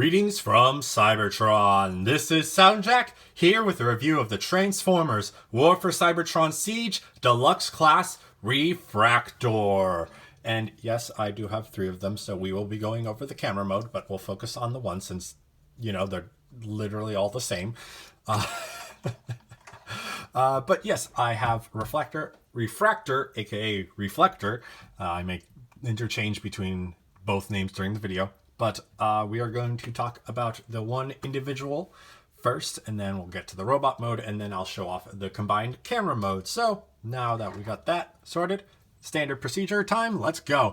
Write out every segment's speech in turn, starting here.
Greetings from Cybertron. This is SoundJack here with a review of the Transformers War for Cybertron Siege Deluxe Class Refraktor. And yes, I do have 3 of them, so we will be going over the camera mode, but we'll focus on the one since, you know, they're literally all the same. But yes, I have Refraktor, aka Reflector. I may interchange between both names during the video. But we are going to talk about the one individual first, and then we'll get to the robot mode, and then I'll show off the combined camera mode. So now that we got that sorted, standard procedure time, let's go.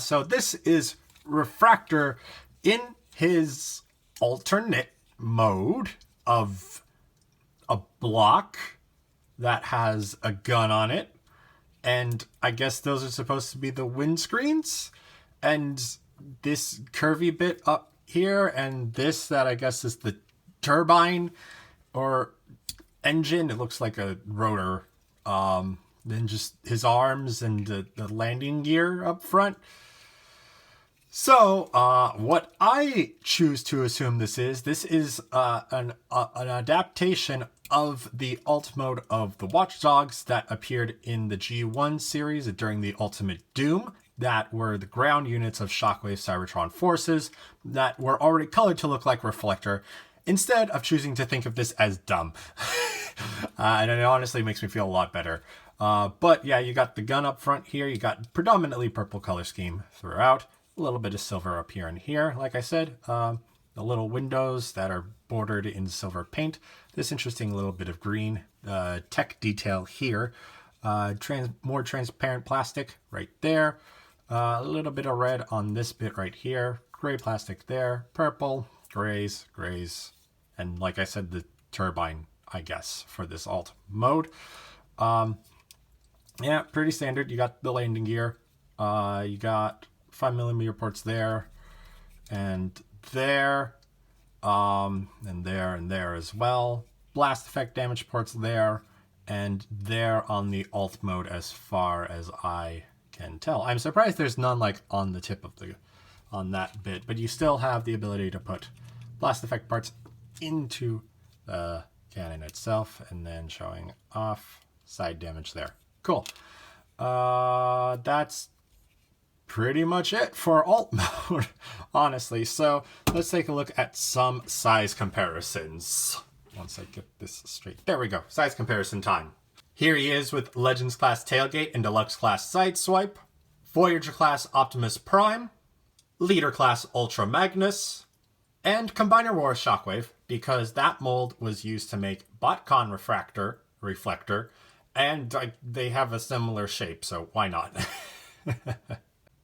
So this is Refraktor in his alternate mode of a block that has a gun on it. And I guess those are supposed to be the windscreens. And this curvy bit up here, and this that I guess is the turbine or engine. It looks like a rotor. Then just his arms and the landing gear up front. So what I choose to assume this is an adaptation of the alt mode of the Watchdogs that appeared in the G1 series during the Ultimate Doom. That were the ground units of Shockwave Cybertron forces that were already colored to look like Reflector, instead of choosing to think of this as dumb. And it honestly makes me feel a lot better. But yeah, you got the gun up front here. You got predominantly purple color scheme throughout. A little bit of silver up here and here. Like I said, the little windows that are bordered in silver paint. This interesting little bit of green tech detail here. More transparent plastic right there. A little bit of red on this bit right here. Gray plastic there. Purple, grays, and like I said, the turbine, I guess, for this alt mode. Yeah, pretty standard. You got the landing gear. You got 5mm ports there, and there, and there as well. Blast effect damage ports there, and there on the alt mode as far as I can tell. I'm surprised there's none like on the tip of on that bit, but you still have the ability to put blast effect parts into the cannon itself, and then showing off side damage there. Cool. That's pretty much it for alt mode, honestly. So let's take a look at some size comparisons. Once I get this straight. There we go. Size comparison time. Here he is with Legends Class Tailgate and Deluxe Class Sideswipe, Voyager Class Optimus Prime, Leader Class Ultra Magnus, and Combiner War Shockwave, because that mold was used to make BotCon Reflector, and they have a similar shape, so why not?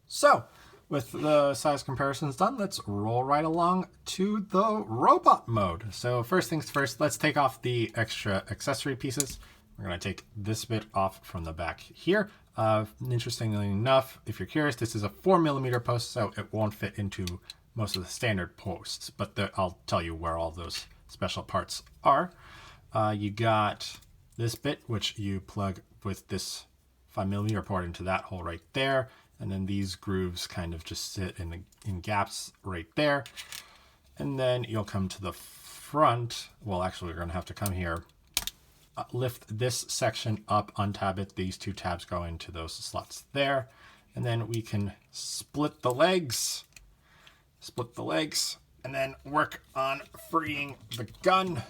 So, with the size comparisons done, let's roll right along to the robot mode. So first things first, let's take off the extra accessory pieces. We're going to take this bit off from the back here. Interestingly enough, if you're curious, this is a 4mm post, so it won't fit into most of the standard posts, but I'll tell you where all those special parts are. You got this bit, which you plug with this 5mm port into that hole right there. And then these grooves kind of just sit in gaps right there. And then you'll come to the front. Well, actually, we're going to have to come here. Lift this section up, untab it. These 2 tabs go into those slots there. And then we can split the legs. And then work on freeing the gun.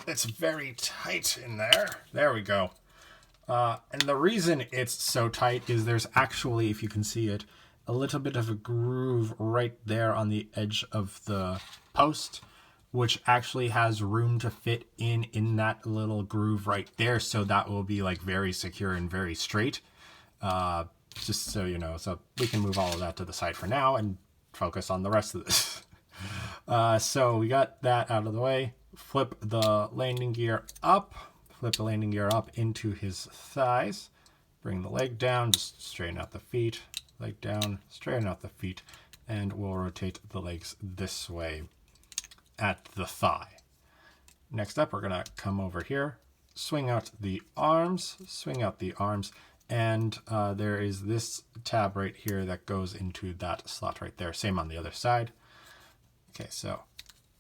It's very tight in there. There we go. And the reason it's so tight is there's actually, if you can see it, a little bit of a groove right there on the edge of the post, which actually has room to fit in that little groove right there. So that will be like very secure and very straight. Just so you know, so we can move all of that to the side for now and focus on the rest of this. So we got that out of the way. Flip the landing gear up. Flip the landing gear up into his thighs. Bring the leg down, just straighten out the feet. Leg down, straighten out the feet. And we'll rotate the legs this way at the thigh. Next up, we're going to come over here, swing out the arms, and there is this tab right here that goes into that slot right there. Same on the other side. Okay, so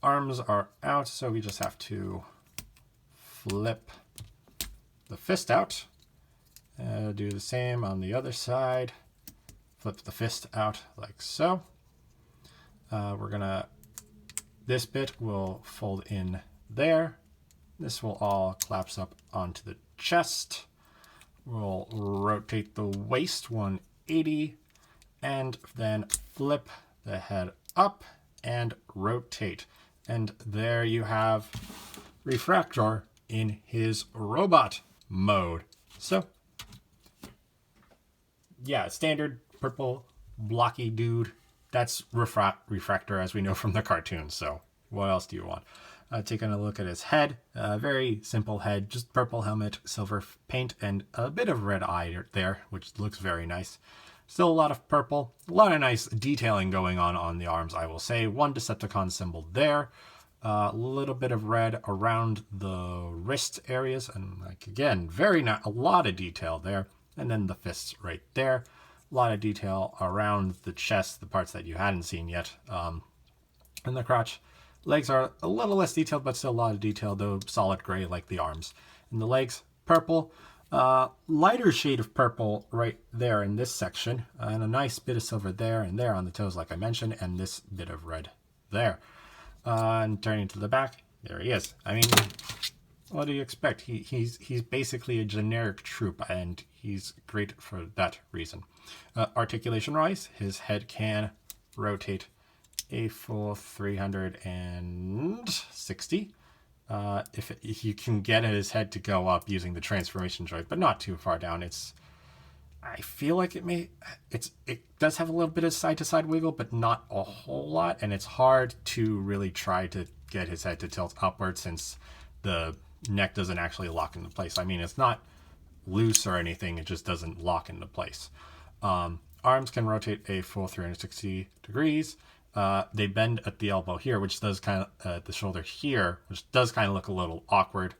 arms are out, so we just have to flip the fist out. Do the same on the other side. Flip the fist out like so. This bit will fold in there. This will all collapse up onto the chest. We'll rotate the waist 180 and then flip the head up and rotate. And there you have Refraktor in his robot mode. So, yeah, standard purple blocky dude. That's Refraktor as we know from the cartoon. So what else do you want? Taking a look at his head, very simple head, just purple helmet, silver paint, and a bit of red eye there, which looks very nice. Still a lot of purple, a lot of nice detailing going on the arms, I will say. One Decepticon symbol there, a little bit of red around the wrist areas, and like again, a lot of detail there. And then the fists right there, a lot of detail around the chest, the parts that you hadn't seen yet, and the crotch. Legs are a little less detailed, but still a lot of detail, though solid gray like the arms. And the legs, purple. Lighter shade of purple right there in this section. And a nice bit of silver there and there on the toes, like I mentioned. And this bit of red there. And turning to the back, there he is. I mean, what do you expect? He's basically a generic troop, and he's great for that reason. Articulation-wise, his head can rotate a full 360. If you can get his head to go up using the transformation joint, but not too far down. I feel like it does have a little bit of side-to-side wiggle, but not a whole lot, and it's hard to really try to get his head to tilt upward since the neck doesn't actually lock into place. I mean, it's not loose or anything, it just doesn't lock into place. Arms can rotate a full 360 degrees. They bend at the elbow here, which does kind of, the shoulder here, which does kind of look a little awkward,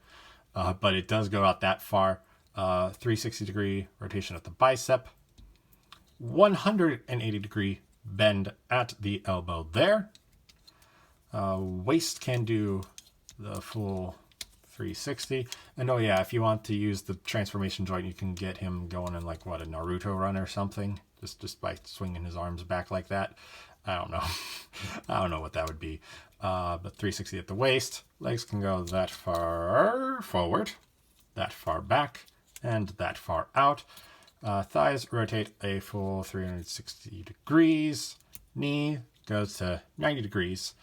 but it does go out that far. 360 degree rotation at the bicep, 180 degree bend at the elbow there. Waist can do the full 360. And oh yeah, if you want to use the transformation joint, you can get him going in like, what, a Naruto run or something, just by swinging his arms back like that. I don't know. I don't know what that would be. But 360 at the waist. Legs can go that far forward, that far back, and that far out. Thighs rotate a full 360 degrees. Knee goes to 90 degrees.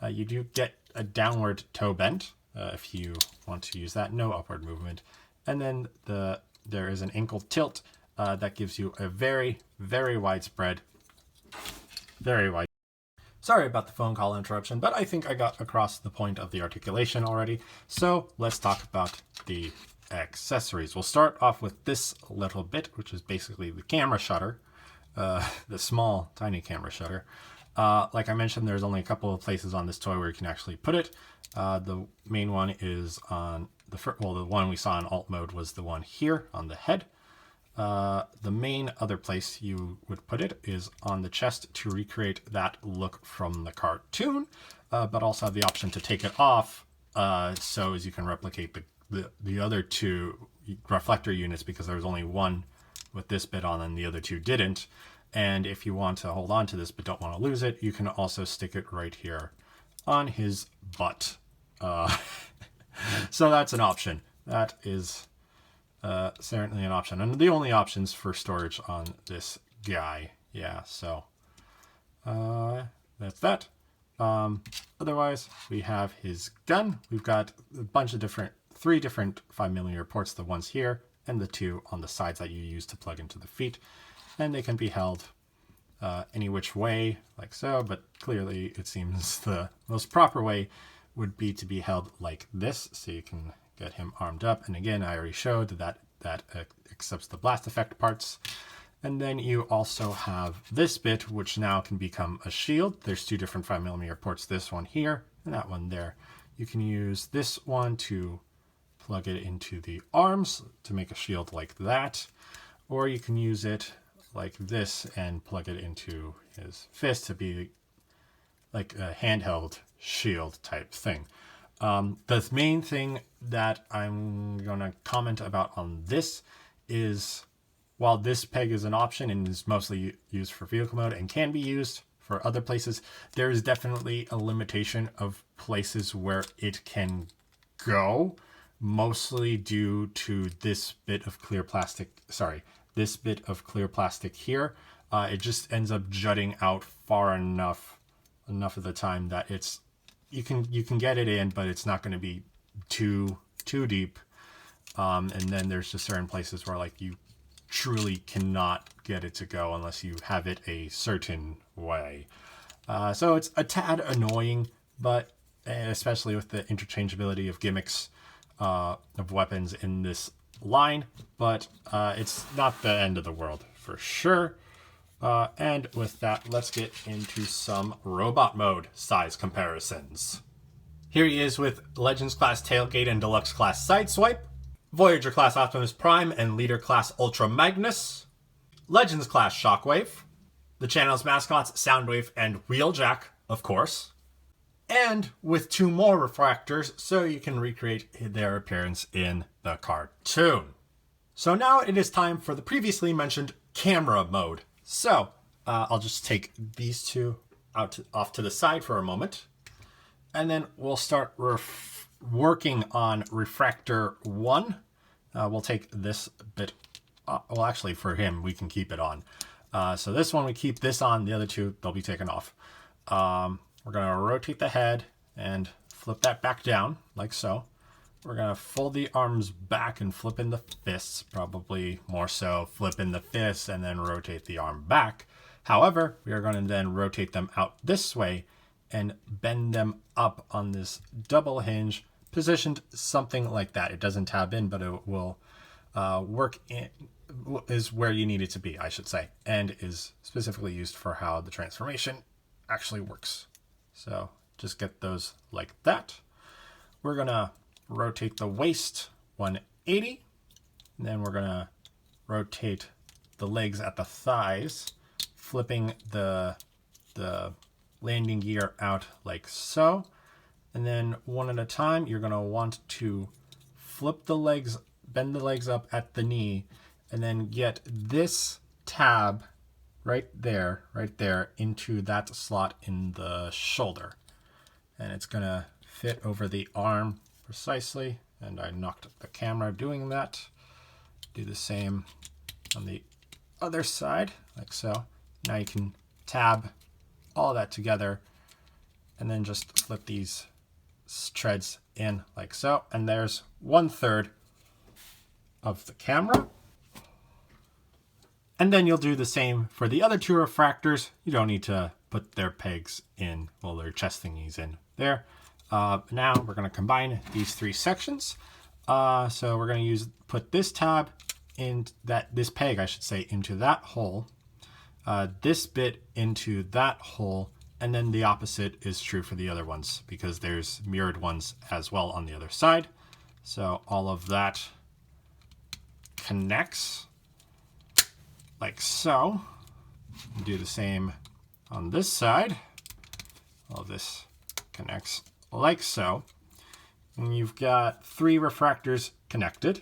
You do get a downward toe bend if you want to use that. No upward movement. And then there is an ankle tilt that gives you a very, very widespread. Very wide. Sorry about the phone call interruption, but I think I got across the point of the articulation already. So let's talk about the accessories. We'll start off with this little bit, which is basically the camera shutter, the small, tiny camera shutter. Like I mentioned, there's only a couple of places on this toy where you can actually put it. The main one is on the one we saw in alt mode was the one here on the head. The main other place you would put it is on the chest to recreate that look from the cartoon, but also have the option to take it off so as you can replicate the other two reflector units, because there was only one with this bit on and the other two didn't. And if you want to hold on to this but don't want to lose it, you can also stick it right here on his butt. So that's an option. That is certainly an option, and the only options for storage on this guy. Yeah, so that's that. Otherwise, we have his gun. We've got a bunch of three different 5mm ports, the ones here and the two on the sides that you use to plug into the feet, and they can be held any which way, like so, but clearly it seems the most proper way would be to be held like this, so you can get him armed up. And again, I already showed that accepts the blast effect parts. And then you also have this bit, which now can become a shield. There's two different 5mm ports, this one here and that one there. You can use this one to plug it into the arms to make a shield like that, or you can use it like this and plug it into his fist to be like a handheld shield type thing. The main thing that I'm going to comment about on this is, while this peg is an option and is mostly used for vehicle mode and can be used for other places, there is definitely a limitation of places where it can go, mostly due to this bit of clear plastic. Sorry, this bit of clear plastic here. It just ends up jutting out far enough of the time that you can get it in, but it's not going to be too deep. And then there's just certain places where like you truly cannot get it to go unless you have it a certain way. So it's a tad annoying, but especially with the interchangeability of gimmicks of weapons in this line, but it's not the end of the world for sure. And with that, let's get into some robot mode size comparisons. Here he is with Legends class Tailgate and Deluxe class Sideswipe, Voyager class Optimus Prime and Leader class Ultra Magnus, Legends class Shockwave, the channel's mascots Soundwave and Wheeljack, of course, and with 2 more Refraktors so you can recreate their appearance in the cartoon. So now it is time for the previously mentioned camera mode. So I'll just take these 2 off to the side for a moment, and then we'll start working on Refraktor 1. We'll take this bit, well actually for him we can keep it on. So this one we keep this on, the other 2 they'll be taken off. We're going to rotate the head and flip that back down like so. We're going to fold the arms back and flip in the fists, probably more so flip in the fists and then rotate the arm back. However, we are going to then rotate them out this way and bend them up on this double hinge, positioned something like that. It doesn't tab in, but it will work in, is where you need it to be, I should say, and is specifically used for how the transformation actually works. So just get those like that. We're going to rotate the waist 180, and then we're going to rotate the legs at the thighs, flipping the landing gear out like so. And then one at a time, you're going to want to flip the legs, bend the legs up at the knee, and then get this tab right there into that slot in the shoulder. And it's going to fit over the arm precisely. And I knocked the camera doing that. Do the same on the other side, like so. Now you can tab all that together and then just flip these treads in like so. And there's 1/3 of the camera. And then you'll do the same for the other 2 Refraktors. You don't need to put their pegs in, well, their chest thingies in there. Now we're going to combine these 3 sections. So we're going to put this tab in this peg, I should say, into that hole. This bit into that hole, and then the opposite is true for the other ones because there's mirrored ones as well on the other side. So all of that connects like so. Do the same on this side. All this connects like so. And you've got 3 Refraktors connected.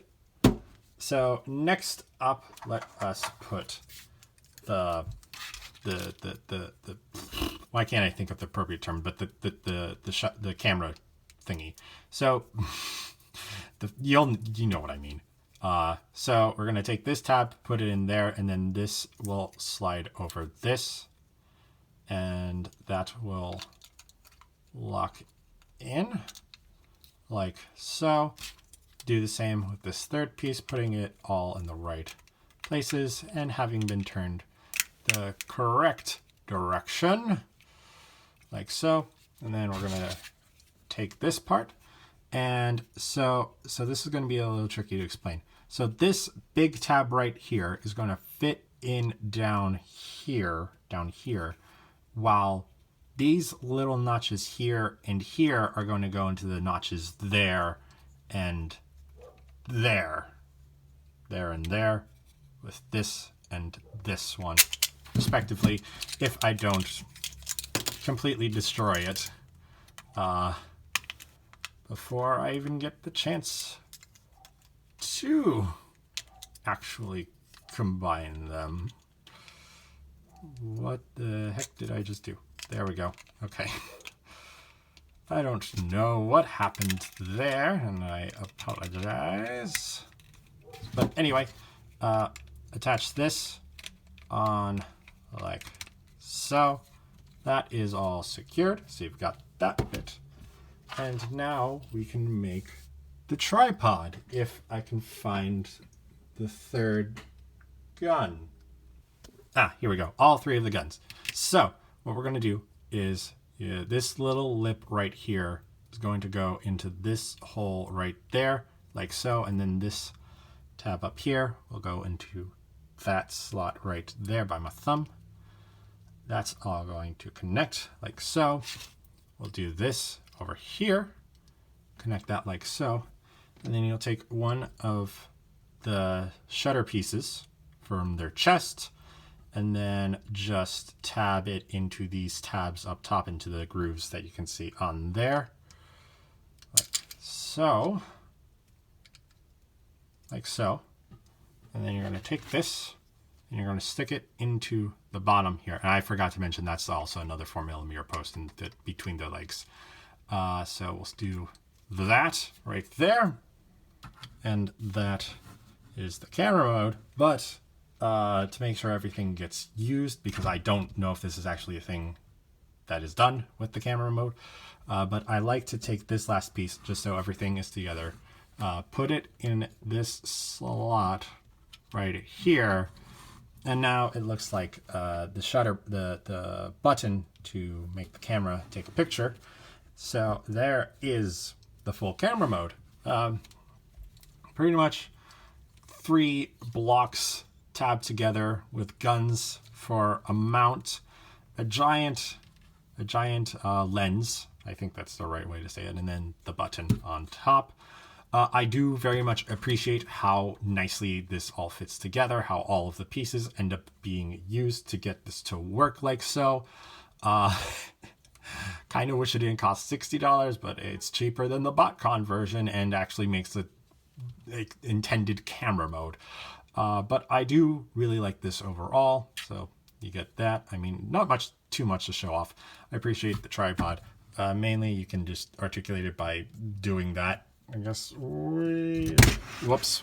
So next up, let us put the why can't I think of the appropriate term, but the camera thingy. So you know what I mean. So we're gonna take this tab, put it in there, and then this will slide over this, and that will lock in like so. Do the same with this 3rd piece, putting it all in the right places and having been turned the correct direction like so. And then we're gonna take this part, and so this is going to be a little tricky to explain. So this big tab right here is going to fit in down here, while these little notches here and here are going to go into the notches there and there and there, with this and this one respectively, if I don't completely destroy it before I even get the chance to actually combine them. What the heck did I just do? There we go. Okay. I don't know what happened there, and I apologize. But anyway, attach this on like so. That is all secured. So you've got that bit. And now we can make the tripod if I can find the third gun. Ah, here we go. All three of the guns. So what we're going to do is this little lip right here is going to go into this hole right there, like so. And then this tab up here will go into that slot right there by my thumb. That's all going to connect like so. We'll do this over here, connect that like so. And then you'll take one of the shutter pieces from their chest and then just tab it into these tabs up top into the grooves that you can see on there. Like so. Like so. And then you're going to take this and you're going to stick it into the bottom here. And I forgot to mention that's also another 4mm post in between the legs. So we'll do that right there. And that is the camera mode. But to make sure everything gets used, because I don't know if this is actually a thing that is done with the camera mode, but I like to take this last piece just so everything is together. Put it in this slot right here. And now it looks like the shutter, the button to make the camera take a picture. So there is the full camera mode. Pretty much 3 blocks tabbed together with guns for a mount, a giant lens. I think that's the right way to say it. And then the button on top. I do very much appreciate how nicely this all fits together, how all of the pieces end up being used to get this to work like so. Kind of wish it didn't cost $60, but it's cheaper than the BotCon version and actually makes the intended camera mode. But I do really like this overall, so you get that. I mean, not too much to show off. I appreciate the tripod. Mainly, you can just articulate it by doing that. I guess. Whoops.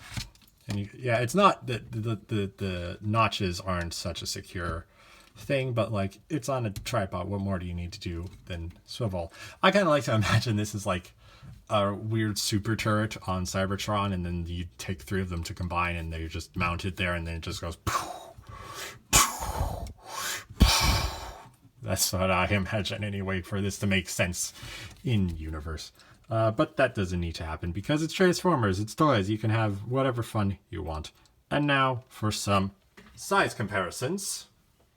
And yeah, it's not that the notches aren't such a secure thing, but like it's on a tripod. What more do you need to do than swivel? I kind of like to imagine this is like a weird super turret on Cybertron, and then you take 3 of them to combine, and they're just mounted there, and then it just goes. That's what I imagine anyway for this to make sense in universe. But that doesn't need to happen because it's Transformers, it's toys, you can have whatever fun you want. And now for some size comparisons.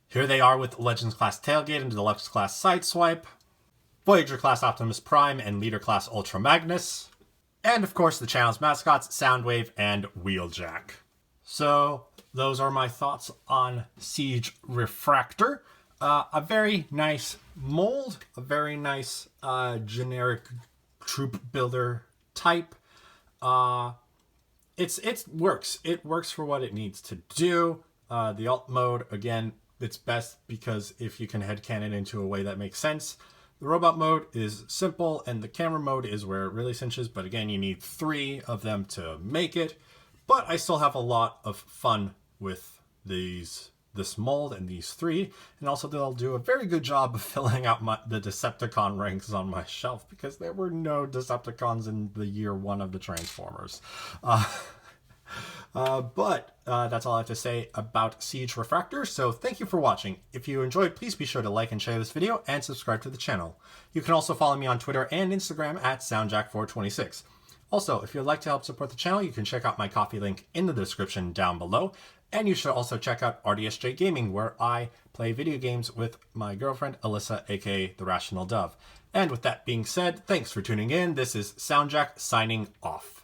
Here they are with Legends Class Tailgate and Deluxe Class Sideswipe, Voyager Class Optimus Prime and Leader Class Ultra Magnus, and of course the channel's mascots, Soundwave and Wheeljack. So those are my thoughts on Siege Refraktor. A very nice mold, a very nice generic troop builder type. It works. It works for what it needs to do. The alt mode, again, it's best because if you can headcanon into a way that makes sense. The robot mode is simple, and the camera mode is where it really cinches, but again, you need 3 of them to make it. But I still have a lot of fun with this mold and these 3, and also they'll do a very good job of filling out the Decepticon ranks on my shelf, because there were no Decepticons in the year 1 of the Transformers. But that's all I have to say about Siege Refraktor, so thank you for watching. If you enjoyed, please be sure to like and share this video, and subscribe to the channel. You can also follow me on Twitter and Instagram at SoundJack426. Also, if you'd like to help support the channel, you can check out my Ko-fi link in the description down below. And you should also check out RDSJ Gaming, where I play video games with my girlfriend, Alyssa, aka The Rational Dove. And with that being said, thanks for tuning in. This is SoundJack signing off.